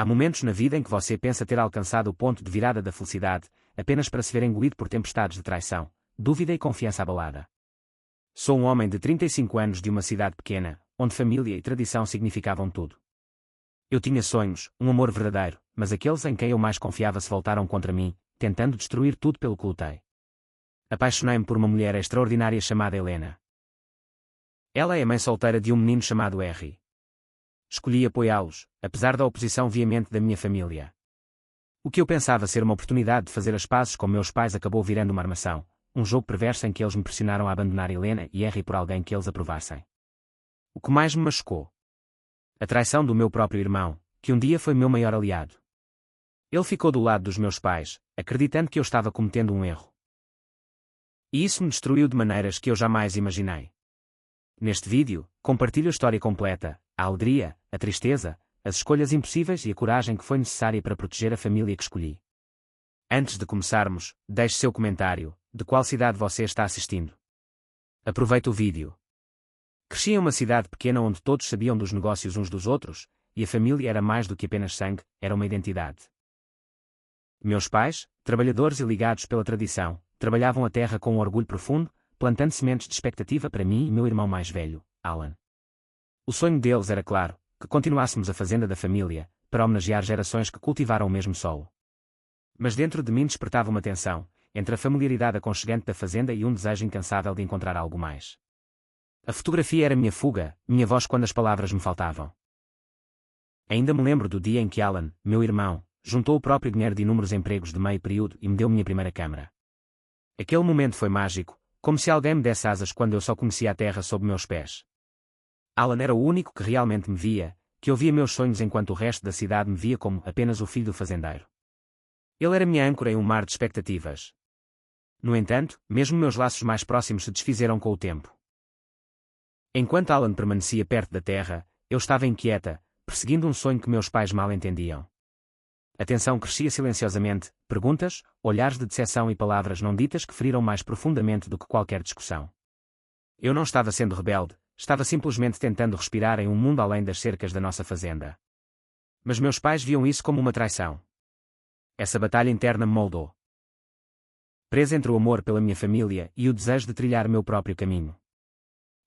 Há momentos na vida em que você pensa ter alcançado o ponto de virada da felicidade, apenas para se ver engolido por tempestades de traição, dúvida e confiança abalada. Sou um homem de 35 anos de uma cidade pequena, onde família e tradição significavam tudo. Eu tinha sonhos, um amor verdadeiro, mas aqueles em quem eu mais confiava se voltaram contra mim, tentando destruir tudo pelo que lutei. Apaixonei-me por uma mulher extraordinária chamada Helena. Ela é mãe solteira de um menino chamado Harry. Escolhi apoiá-los, apesar da oposição veemente da minha família. O que eu pensava ser uma oportunidade de fazer as pazes com meus pais acabou virando uma armação, um jogo perverso em que eles me pressionaram a abandonar Helena e Harry por alguém que eles aprovassem. O que mais me machucou? A traição do meu próprio irmão, que um dia foi meu maior aliado. Ele ficou do lado dos meus pais, acreditando que eu estava cometendo um erro. E isso me destruiu de maneiras que eu jamais imaginei. Neste vídeo, compartilho a história completa, a alegria, a tristeza, as escolhas impossíveis e a coragem que foi necessária para proteger a família que escolhi. Antes de começarmos, deixe seu comentário, de qual cidade você está assistindo. Aproveite o vídeo. Cresci em uma cidade pequena onde todos sabiam dos negócios uns dos outros, e a família era mais do que apenas sangue, era uma identidade. Meus pais, trabalhadores e ligados pela tradição, trabalhavam a terra com um orgulho profundo, plantando sementes de expectativa para mim e meu irmão mais velho, Alan. O sonho deles era claro, que continuássemos a fazenda da família, para homenagear gerações que cultivaram o mesmo solo. Mas dentro de mim despertava uma tensão, entre a familiaridade aconchegante da fazenda e um desejo incansável de encontrar algo mais. A fotografia era minha fuga, minha voz quando as palavras me faltavam. Ainda me lembro do dia em que Alan, meu irmão, juntou o próprio dinheiro de inúmeros empregos de meio período e me deu minha primeira câmara. Aquele momento foi mágico, como se alguém me desse asas quando eu só conhecia a terra sob meus pés. Alan era o único que realmente me via, que ouvia meus sonhos enquanto o resto da cidade me via como apenas o filho do fazendeiro. Ele era minha âncora em um mar de expectativas. No entanto, mesmo meus laços mais próximos se desfizeram com o tempo. Enquanto Alan permanecia perto da terra, eu estava inquieta, perseguindo um sonho que meus pais mal entendiam. A tensão crescia silenciosamente, perguntas, olhares de decepção e palavras não ditas que feriram mais profundamente do que qualquer discussão. Eu não estava sendo rebelde, estava simplesmente tentando respirar em um mundo além das cercas da nossa fazenda. Mas meus pais viam isso como uma traição. Essa batalha interna me moldou. Presa entre o amor pela minha família e o desejo de trilhar meu próprio caminho.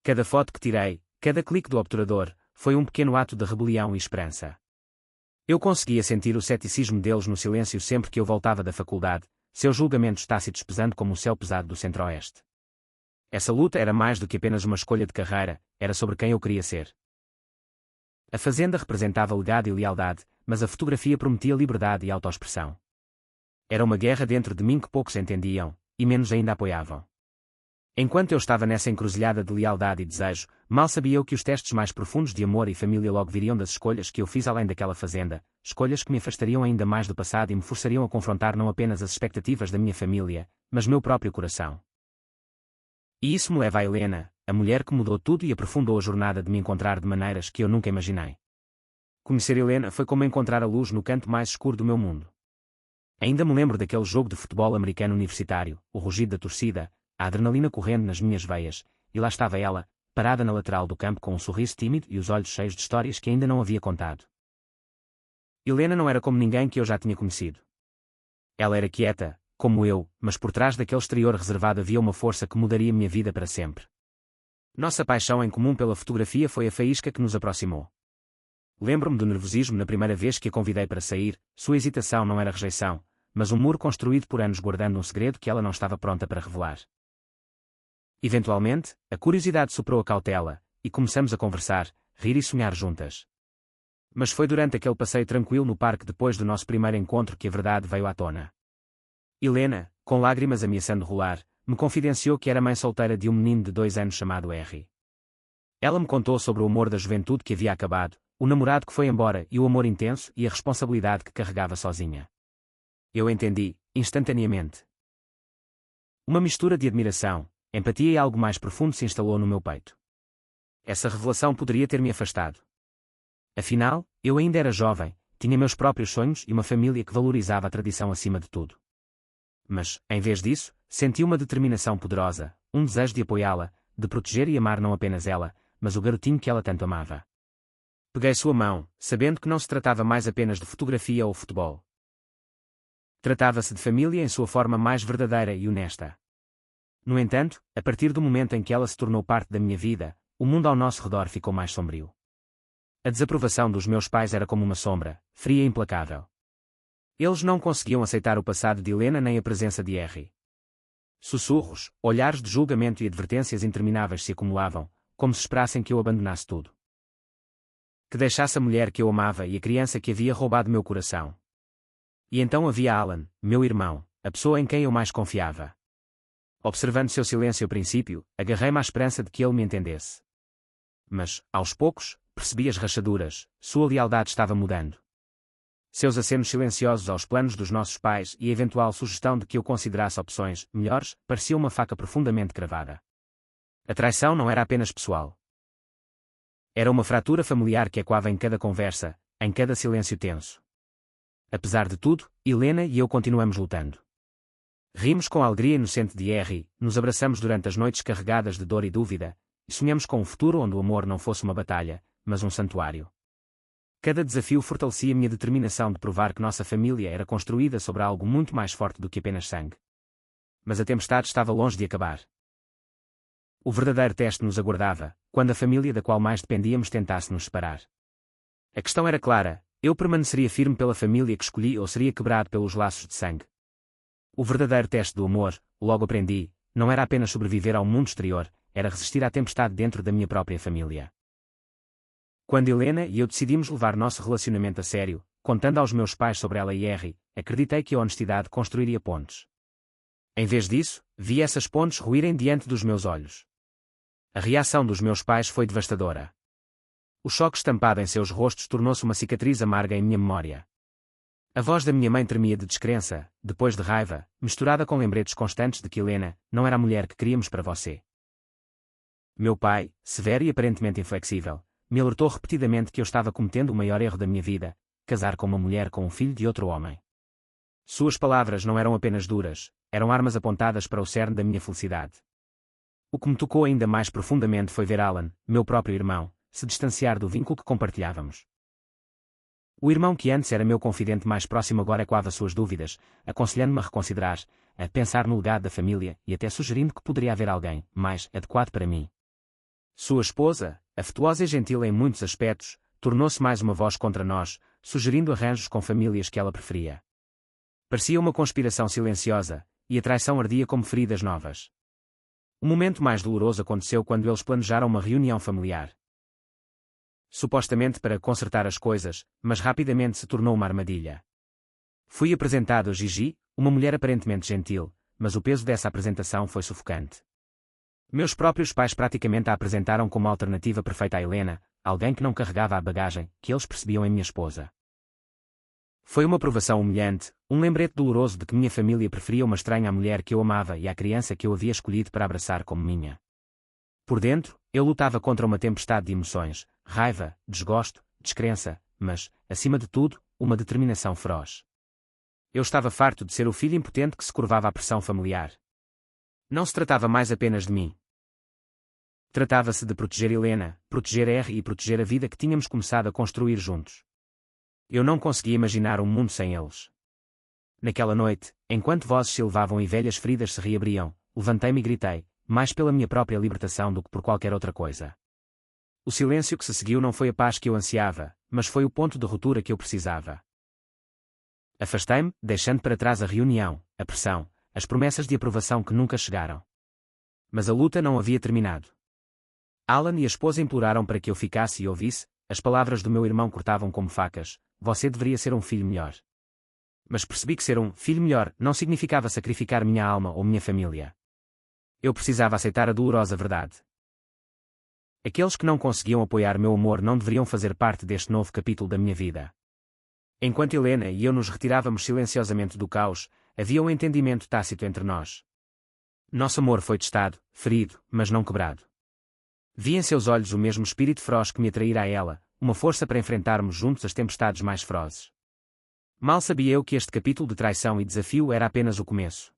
Cada foto que tirei, cada clique do obturador, foi um pequeno ato de rebelião e esperança. Eu conseguia sentir o ceticismo deles no silêncio sempre que eu voltava da faculdade, seus julgamentos tácitos pesando como o céu pesado do centro-oeste. Essa luta era mais do que apenas uma escolha de carreira, era sobre quem eu queria ser. A fazenda representava legado e lealdade, mas a fotografia prometia liberdade e autoexpressão. Era uma guerra dentro de mim que poucos entendiam, e menos ainda apoiavam. Enquanto eu estava nessa encruzilhada de lealdade e desejo, mal sabia eu que os testes mais profundos de amor e família logo viriam das escolhas que eu fiz além daquela fazenda, escolhas que me afastariam ainda mais do passado e me forçariam a confrontar não apenas as expectativas da minha família, mas meu próprio coração. E isso me leva a Helena, a mulher que mudou tudo e aprofundou a jornada de me encontrar de maneiras que eu nunca imaginei. Conhecer Helena foi como encontrar a luz no canto mais escuro do meu mundo. Ainda me lembro daquele jogo de futebol americano universitário, o rugido da torcida, a adrenalina correndo nas minhas veias, e lá estava ela, parada na lateral do campo com um sorriso tímido e os olhos cheios de histórias que ainda não havia contado. Helena não era como ninguém que eu já tinha conhecido. Ela era quieta, como eu, mas por trás daquele exterior reservado havia uma força que mudaria minha vida para sempre. Nossa paixão em comum pela fotografia foi a faísca que nos aproximou. Lembro-me do nervosismo na primeira vez que a convidei para sair, sua hesitação não era rejeição, mas um muro construído por anos guardando um segredo que ela não estava pronta para revelar. Eventualmente, a curiosidade superou a cautela, e começamos a conversar, rir e sonhar juntas. Mas foi durante aquele passeio tranquilo no parque depois do nosso primeiro encontro que a verdade veio à tona. Helena, com lágrimas ameaçando rolar, me confidenciou que era mãe solteira de um menino de 2 anos chamado Harry. Ela me contou sobre o amor da juventude que havia acabado, o namorado que foi embora e o amor intenso e a responsabilidade que carregava sozinha. Eu entendi, instantaneamente. Uma mistura de admiração, empatia e algo mais profundo se instalou no meu peito. Essa revelação poderia ter me afastado. Afinal, eu ainda era jovem, tinha meus próprios sonhos e uma família que valorizava a tradição acima de tudo. Mas, em vez disso, senti uma determinação poderosa, um desejo de apoiá-la, de proteger e amar não apenas ela, mas o garotinho que ela tanto amava. Peguei sua mão, sabendo que não se tratava mais apenas de fotografia ou futebol. Tratava-se de família em sua forma mais verdadeira e honesta. No entanto, a partir do momento em que ela se tornou parte da minha vida, o mundo ao nosso redor ficou mais sombrio. A desaprovação dos meus pais era como uma sombra, fria e implacável. Eles não conseguiam aceitar o passado de Helena nem a presença de Harry. Sussurros, olhares de julgamento e advertências intermináveis se acumulavam, como se esperassem que eu abandonasse tudo. Que deixasse a mulher que eu amava e a criança que havia roubado meu coração. E então havia Alan, meu irmão, a pessoa em quem eu mais confiava. Observando seu silêncio ao princípio, agarrei-me à esperança de que ele me entendesse. Mas, aos poucos, percebi as rachaduras, sua lealdade estava mudando. Seus acenos silenciosos aos planos dos nossos pais e a eventual sugestão de que eu considerasse opções melhores, parecia uma faca profundamente cravada. A traição não era apenas pessoal. Era uma fratura familiar que ecoava em cada conversa, em cada silêncio tenso. Apesar de tudo, Helena e eu continuamos lutando. Rimos com a alegria inocente de Harry, nos abraçamos durante as noites carregadas de dor e dúvida, e sonhamos com um futuro onde o amor não fosse uma batalha, mas um santuário. Cada desafio fortalecia minha determinação de provar que nossa família era construída sobre algo muito mais forte do que apenas sangue. Mas a tempestade estava longe de acabar. O verdadeiro teste nos aguardava, quando a família da qual mais dependíamos tentasse nos separar. A questão era clara: eu permaneceria firme pela família que escolhi ou seria quebrado pelos laços de sangue? O verdadeiro teste do amor, logo aprendi, não era apenas sobreviver ao mundo exterior, era resistir à tempestade dentro da minha própria família. Quando Helena e eu decidimos levar nosso relacionamento a sério, contando aos meus pais sobre ela e Harry, acreditei que a honestidade construiria pontes. Em vez disso, vi essas pontes ruírem diante dos meus olhos. A reação dos meus pais foi devastadora. O choque estampado em seus rostos tornou-se uma cicatriz amarga em minha memória. A voz da minha mãe tremia de descrença, depois de raiva, misturada com lembretes constantes de que Helena não era a mulher que queríamos para você. Meu pai, severo e aparentemente inflexível, me alertou repetidamente que eu estava cometendo o maior erro da minha vida: casar com uma mulher com um filho de outro homem. Suas palavras não eram apenas duras, eram armas apontadas para o cerne da minha felicidade. O que me tocou ainda mais profundamente foi ver Alan, meu próprio irmão, se distanciar do vínculo que compartilhávamos. O irmão que antes era meu confidente mais próximo agora ecoava suas dúvidas, aconselhando-me a reconsiderar, a pensar no legado da família e até sugerindo que poderia haver alguém mais adequado para mim. Sua esposa, afetuosa e gentil em muitos aspectos, tornou-se mais uma voz contra nós, sugerindo arranjos com famílias que ela preferia. Parecia uma conspiração silenciosa, e a traição ardia como feridas novas. O momento mais doloroso aconteceu quando eles planejaram uma reunião familiar. Supostamente para consertar as coisas, mas rapidamente se tornou uma armadilha. Fui apresentado a Gigi, uma mulher aparentemente gentil, mas o peso dessa apresentação foi sufocante. Meus próprios pais praticamente a apresentaram como a alternativa perfeita a Helena, alguém que não carregava a bagagem que eles percebiam em minha esposa. Foi uma provação humilhante, um lembrete doloroso de que minha família preferia uma estranha à mulher que eu amava e à criança que eu havia escolhido para abraçar como minha. Por dentro, eu lutava contra uma tempestade de emoções, raiva, desgosto, descrença, mas, acima de tudo, uma determinação feroz. Eu estava farto de ser o filho impotente que se curvava à pressão familiar. Não se tratava mais apenas de mim. Tratava-se de proteger Helena, proteger R e proteger a vida que tínhamos começado a construir juntos. Eu não conseguia imaginar um mundo sem eles. Naquela noite, enquanto vozes se elevavam e velhas feridas se reabriam, levantei-me e gritei, mais pela minha própria libertação do que por qualquer outra coisa. O silêncio que se seguiu não foi a paz que eu ansiava, mas foi o ponto de ruptura que eu precisava. Afastei-me, deixando para trás a reunião, a pressão, as promessas de aprovação que nunca chegaram. Mas a luta não havia terminado. Alan e a esposa imploraram para que eu ficasse e ouvisse, as palavras do meu irmão cortavam como facas: você deveria ser um filho melhor. Mas percebi que ser um filho melhor não significava sacrificar minha alma ou minha família. Eu precisava aceitar a dolorosa verdade. Aqueles que não conseguiam apoiar meu amor não deveriam fazer parte deste novo capítulo da minha vida. Enquanto Helena e eu nos retirávamos silenciosamente do caos, havia um entendimento tácito entre nós. Nosso amor foi testado, ferido, mas não quebrado. Vi em seus olhos o mesmo espírito feroz que me atraíra a ela, uma força para enfrentarmos juntos as tempestades mais ferozes. Mal sabia eu que este capítulo de traição e desafio era apenas o começo.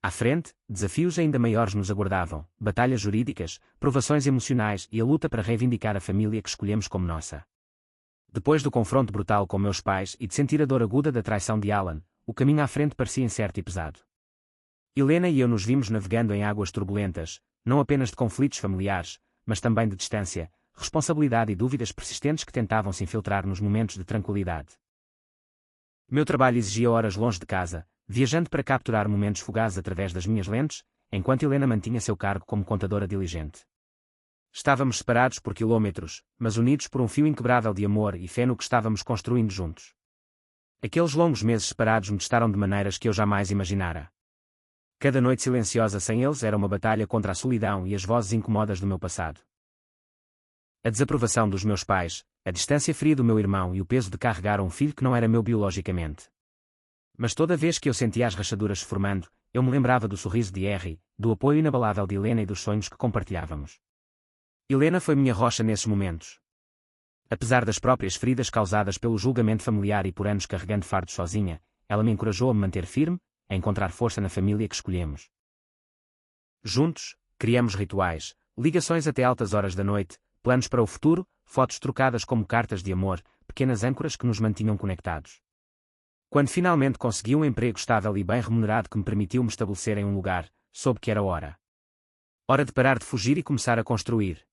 À frente, desafios ainda maiores nos aguardavam, batalhas jurídicas, provações emocionais e a luta para reivindicar a família que escolhemos como nossa. Depois do confronto brutal com meus pais e de sentir a dor aguda da traição de Alan, o caminho à frente parecia incerto e pesado. Helena e eu nos vimos navegando em águas turbulentas, não apenas de conflitos familiares, mas também de distância, responsabilidade e dúvidas persistentes que tentavam se infiltrar nos momentos de tranquilidade. Meu trabalho exigia horas longe de casa, viajando para capturar momentos fugazes através das minhas lentes, enquanto Helena mantinha seu cargo como contadora diligente. Estávamos separados por quilômetros, mas unidos por um fio inquebrável de amor e fé no que estávamos construindo juntos. Aqueles longos meses separados me testaram de maneiras que eu jamais imaginara. Cada noite silenciosa sem eles era uma batalha contra a solidão e as vozes incomodas do meu passado. A desaprovação dos meus pais, a distância fria do meu irmão e o peso de carregar um filho que não era meu biologicamente. Mas toda vez que eu sentia as rachaduras se formando, eu me lembrava do sorriso de Harry, do apoio inabalável de Helena e dos sonhos que compartilhávamos. Helena foi minha rocha nesses momentos. Apesar das próprias feridas causadas pelo julgamento familiar e por anos carregando fardos sozinha, ela me encorajou a me manter firme, a encontrar força na família que escolhemos. Juntos, criamos rituais, ligações até altas horas da noite, planos para o futuro, fotos trocadas como cartas de amor, pequenas âncoras que nos mantinham conectados. Quando finalmente consegui um emprego estável e bem remunerado que me permitiu me estabelecer em um lugar, soube que era hora. Hora de parar de fugir e começar a construir.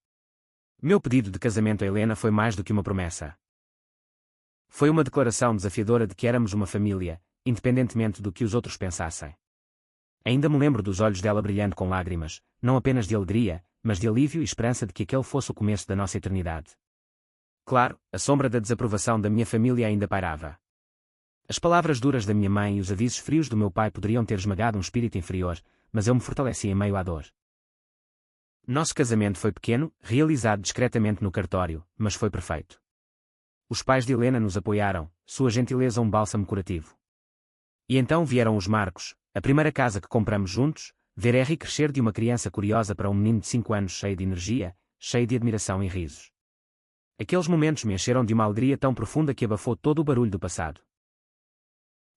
Meu pedido de casamento a Helena foi mais do que uma promessa. Foi uma declaração desafiadora de que éramos uma família, independentemente do que os outros pensassem. Ainda me lembro dos olhos dela brilhando com lágrimas, não apenas de alegria, mas de alívio e esperança de que aquele fosse o começo da nossa eternidade. Claro, a sombra da desaprovação da minha família ainda pairava. As palavras duras da minha mãe e os avisos frios do meu pai poderiam ter esmagado um espírito inferior, mas eu me fortaleci em meio à dor. Nosso casamento foi pequeno, realizado discretamente no cartório, mas foi perfeito. Os pais de Helena nos apoiaram, sua gentileza um bálsamo curativo. E então vieram os marcos, a primeira casa que compramos juntos, ver Harry crescer de uma criança curiosa para um menino de 5 anos cheio de energia, cheio de admiração e risos. Aqueles momentos me encheram de uma alegria tão profunda que abafou todo o barulho do passado.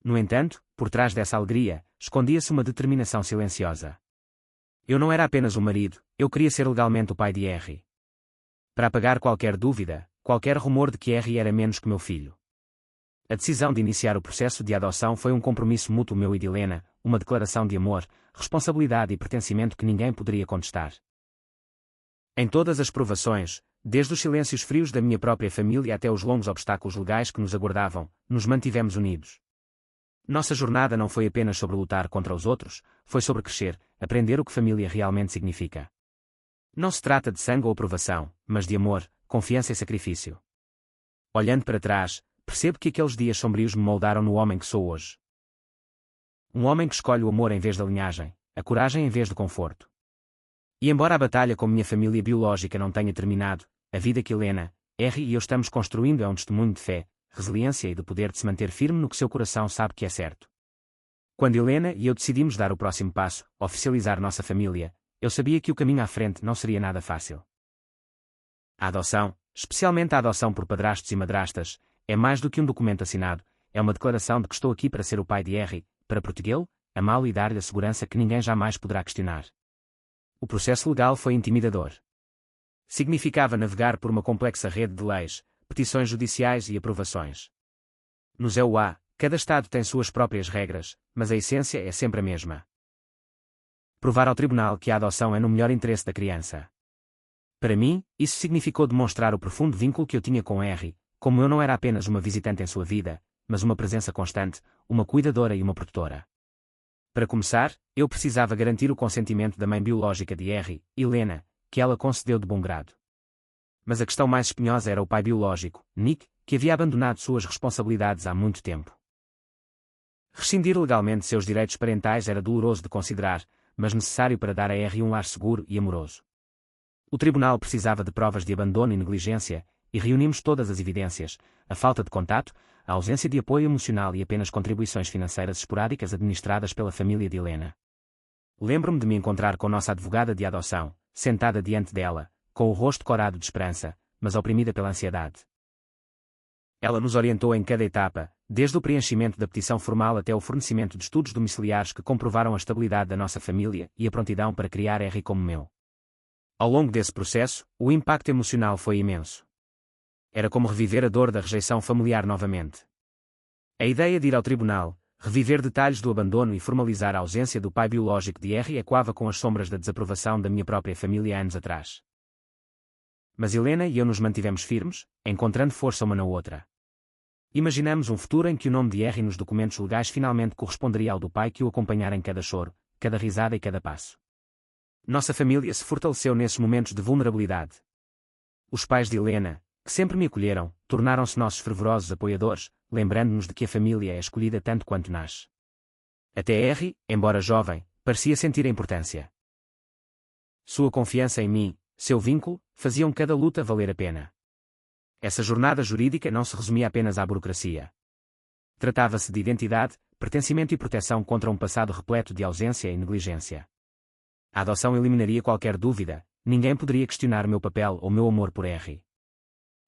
No entanto, por trás dessa alegria, escondia-se uma determinação silenciosa. Eu não era apenas um marido, eu queria ser legalmente o pai de Harry. Para apagar qualquer dúvida, qualquer rumor de que Harry era menos que meu filho. A decisão de iniciar o processo de adoção foi um compromisso mútuo meu e de Helena, uma declaração de amor, responsabilidade e pertencimento que ninguém poderia contestar. Em todas as provações, desde os silêncios frios da minha própria família até os longos obstáculos legais que nos aguardavam, nos mantivemos unidos. Nossa jornada não foi apenas sobre lutar contra os outros, foi sobre crescer, aprender o que família realmente significa. Não se trata de sangue ou aprovação, mas de amor, confiança e sacrifício. Olhando para trás, percebo que aqueles dias sombrios me moldaram no homem que sou hoje. Um homem que escolhe o amor em vez da linhagem, a coragem em vez do conforto. E embora a batalha com minha família biológica não tenha terminado, a vida que Helena, Harry e eu estamos construindo é um testemunho de fé, resiliência e de poder de se manter firme no que seu coração sabe que é certo. Quando Helena e eu decidimos dar o próximo passo, oficializar nossa família, eu sabia que o caminho à frente não seria nada fácil. A adoção, especialmente a adoção por padrastos e madrastas, é mais do que um documento assinado, é uma declaração de que estou aqui para ser o pai de Harry, para protegê-lo, amá-lo e dar-lhe a segurança que ninguém jamais poderá questionar. O processo legal foi intimidador. Significava navegar por uma complexa rede de leis, petições judiciais e aprovações. Nos EUA, cada estado tem suas próprias regras, mas a essência é sempre a mesma. Provar ao tribunal que a adoção é no melhor interesse da criança. Para mim, isso significou demonstrar o profundo vínculo que eu tinha com Harry, como eu não era apenas uma visitante em sua vida, mas uma presença constante, uma cuidadora e uma protetora. Para começar, eu precisava garantir o consentimento da mãe biológica de Harry, Helena, que ela concedeu de bom grado. Mas a questão mais espinhosa era o pai biológico, Nick, que havia abandonado suas responsabilidades há muito tempo. Rescindir legalmente seus direitos parentais era doloroso de considerar, mas necessário para dar a Harry um lar seguro e amoroso. O tribunal precisava de provas de abandono e negligência, e reunimos todas as evidências, a falta de contato, a ausência de apoio emocional e apenas contribuições financeiras esporádicas administradas pela família de Helena. Lembro-me de me encontrar com nossa advogada de adoção, sentada diante dela, com o rosto corado de esperança, mas oprimida pela ansiedade. Ela nos orientou em cada etapa, desde o preenchimento da petição formal até o fornecimento de estudos domiciliares que comprovaram a estabilidade da nossa família e a prontidão para criar R como meu. Ao longo desse processo, o impacto emocional foi imenso. Era como reviver a dor da rejeição familiar novamente. A ideia de ir ao tribunal, reviver detalhes do abandono e formalizar a ausência do pai biológico de R ecoava com as sombras da desaprovação da minha própria família anos atrás. Mas Helena e eu nos mantivemos firmes, encontrando força uma na outra. Imaginamos um futuro em que o nome de R nos documentos legais finalmente corresponderia ao do pai que o acompanhara em cada choro, cada risada e cada passo. Nossa família se fortaleceu nesses momentos de vulnerabilidade. Os pais de Helena, que sempre me acolheram, tornaram-se nossos fervorosos apoiadores, lembrando-nos de que a família é escolhida tanto quanto nasce. Até R, embora jovem, parecia sentir a importância. Sua confiança em mim, seu vínculo, faziam cada luta valer a pena. Essa jornada jurídica não se resumia apenas à burocracia. Tratava-se de identidade, pertencimento e proteção contra um passado repleto de ausência e negligência. A adoção eliminaria qualquer dúvida, ninguém poderia questionar meu papel ou meu amor por R.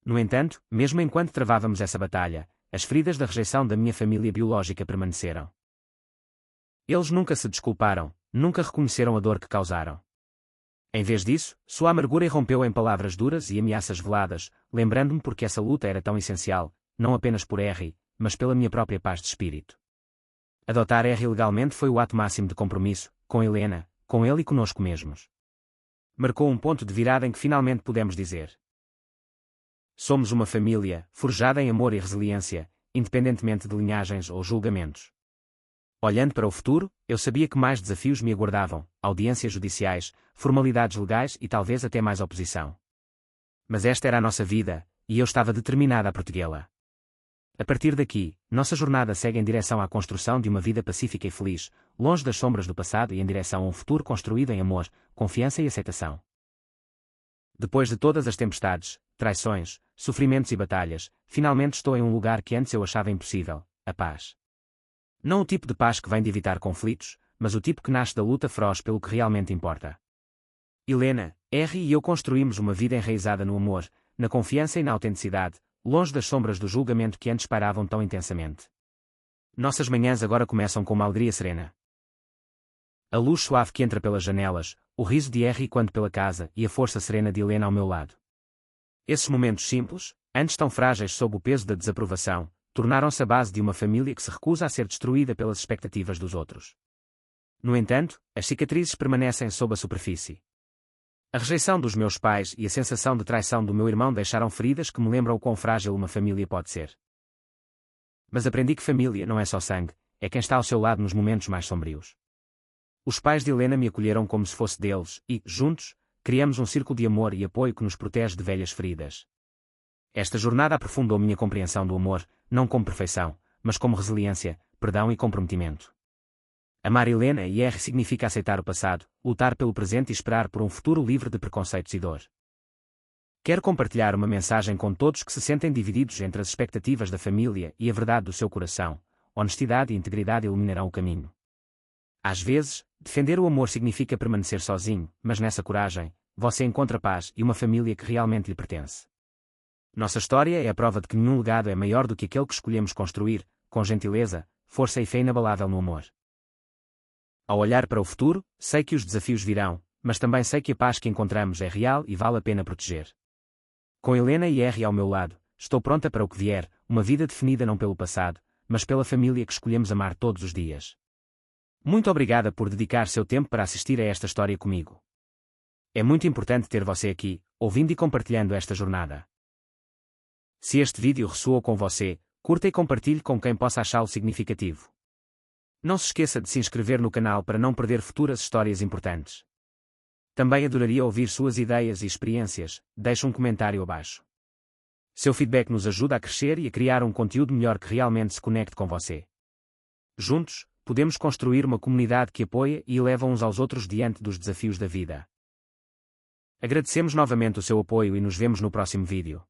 No entanto, mesmo enquanto travávamos essa batalha, as feridas da rejeição da minha família biológica permaneceram. Eles nunca se desculparam, nunca reconheceram a dor que causaram. Em vez disso, sua amargura irrompeu em palavras duras e ameaças veladas, lembrando-me porque essa luta era tão essencial, não apenas por R, mas pela minha própria paz de espírito. Adotar R legalmente foi o ato máximo de compromisso, com Helena, com ele e conosco mesmos. Marcou um ponto de virada em que finalmente pudemos dizer: somos uma família, forjada em amor e resiliência, independentemente de linhagens ou julgamentos. Olhando para o futuro, eu sabia que mais desafios me aguardavam, audiências judiciais, formalidades legais e talvez até mais oposição. Mas esta era a nossa vida, e eu estava determinada a protegê-la. A partir daqui, nossa jornada segue em direção à construção de uma vida pacífica e feliz, longe das sombras do passado e em direção a um futuro construído em amor, confiança e aceitação. Depois de todas as tempestades, traições, sofrimentos e batalhas, finalmente estou em um lugar que antes eu achava impossível: a paz. Não o tipo de paz que vem de evitar conflitos, mas o tipo que nasce da luta feroz pelo que realmente importa. Helena, R e eu construímos uma vida enraizada no amor, na confiança e na autenticidade, longe das sombras do julgamento que antes pairavam tão intensamente. Nossas manhãs agora começam com uma alegria serena. A luz suave que entra pelas janelas, o riso de R quando pela casa e a força serena de Helena ao meu lado. Esses momentos simples, antes tão frágeis sob o peso da desaprovação, tornaram-se a base de uma família que se recusa a ser destruída pelas expectativas dos outros. No entanto, as cicatrizes permanecem sob a superfície. A rejeição dos meus pais e a sensação de traição do meu irmão deixaram feridas que me lembram o quão frágil uma família pode ser. Mas aprendi que família não é só sangue, é quem está ao seu lado nos momentos mais sombrios. Os pais de Helena me acolheram como se fosse deles e, juntos, criamos um círculo de amor e apoio que nos protege de velhas feridas. Esta jornada aprofundou minha compreensão do amor, não como perfeição, mas como resiliência, perdão e comprometimento. Amar Helena e R significa aceitar o passado, lutar pelo presente e esperar por um futuro livre de preconceitos e dor. Quero compartilhar uma mensagem com todos que se sentem divididos entre as expectativas da família e a verdade do seu coração. Honestidade e integridade iluminarão o caminho. Às vezes, defender o amor significa permanecer sozinho, mas nessa coragem, você encontra paz e uma família que realmente lhe pertence. Nossa história é a prova de que nenhum legado é maior do que aquele que escolhemos construir, com gentileza, força e fé inabalável no amor. Ao olhar para o futuro, sei que os desafios virão, mas também sei que a paz que encontramos é real e vale a pena proteger. Com Helena e R ao meu lado, estou pronta para o que vier, uma vida definida não pelo passado, mas pela família que escolhemos amar todos os dias. Muito obrigada por dedicar seu tempo para assistir a esta história comigo. É muito importante ter você aqui, ouvindo e compartilhando esta jornada. Se este vídeo ressoou com você, curta e compartilhe com quem possa achá-lo significativo. Não se esqueça de se inscrever no canal para não perder futuras histórias importantes. Também adoraria ouvir suas ideias e experiências, deixe um comentário abaixo. Seu feedback nos ajuda a crescer e a criar um conteúdo melhor que realmente se conecte com você. Juntos, podemos construir uma comunidade que apoia e eleva uns aos outros diante dos desafios da vida. Agradecemos novamente o seu apoio e nos vemos no próximo vídeo.